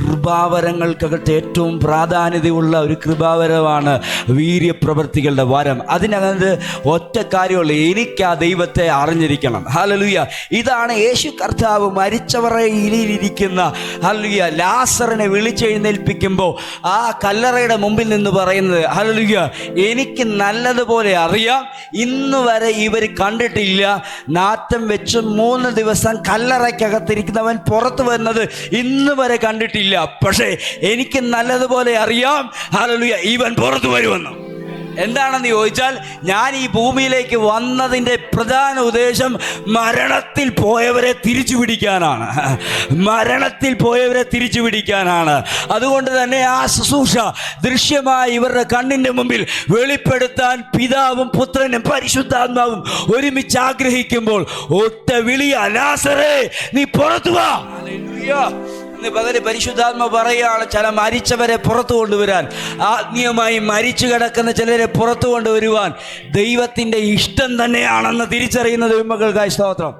കൃപാവരങ്ങൾക്കകത്ത് ഏറ്റവും പ്രാധാന്യതയുള്ള ഒരു കൃപാവരമാണ് വീര്യപ്രവൃത്തികളുടെ വരം. അതിനകത്ത് ഒറ്റ കാര്യമുള്ളൂ, എനിക്ക് ആ ദൈവത്തെ അറിഞ്ഞിരിക്കണം. ഹല്ലേലൂയ. ഇതാണ് യേശു കർത്താവ് മരിച്ചവരുടെ ഇരിക്കുന്ന ഹല്ലേലൂയ ലാസറിനെ വിളിച്ചെഴുന്നേൽപ്പിക്കുമ്പോൾ ആ കല്ലറയുടെ മുമ്പിൽ നിന്ന് പറയുന്നത്, ഹല്ലേലൂയ, എനിക്ക് നല്ലതുപോലെ അറിയാം, ഇന്ന് വരെ ഇവർ കണ്ടിട്ടില്ല. നാറ്റം വെച്ച് 3 ദിവസം കല്ലറയ്ക്കകത്തിരിക്കുന്നവൻ പുറത്തു വരുന്നത് ഇന്ന് വരെ കണ്ടിട്ടില്ല. പക്ഷേ എനിക്ക് നല്ലതുപോലെ അറിയാം, ഹല്ലേലൂയ, ഇവൻ പുറത്തു വരുമെന്ന്. എന്താണെന്ന് ചോദിച്ചാൽ, ഞാൻ ഈ ഭൂമിയിലേക്ക് വന്നതിൻ്റെ പ്രധാന ഉദ്ദേശം മരണത്തിൽ പോയവരെ തിരിച്ചു പിടിക്കാനാണ്. മരണത്തിൽ പോയവരെ തിരിച്ചു പിടിക്കാനാണ്. അതുകൊണ്ട് തന്നെ ആ ശുശ്രൂഷ ദൃശ്യമായി ഇവരുടെ കണ്ണിൻ്റെ മുമ്പിൽ വെളിപ്പെടുത്താൻ പിതാവും പുത്രനും പരിശുദ്ധാത്മാവും ഒരുമിച്ച് ആഗ്രഹിക്കുമ്പോൾ ഒറ്റ വിളിയാ, ലാസറേ നീ പുറത്തു വാ. ഹല്ലേലൂയ. പകരം പരിശുദ്ധാത്മ പറയുകയാണ്, ചില മരിച്ചവരെ പുറത്തു കൊണ്ടുവരാൻ, ആത്മീയമായി മരിച്ചു കിടക്കുന്ന ചിലരെ പുറത്തു കൊണ്ടുവരുവാൻ ദൈവത്തിൻ്റെ ഇഷ്ടം തന്നെയാണെന്ന് തിരിച്ചറിയുന്ന ദൈവമക്കൾക്കായി സ്തോത്രം.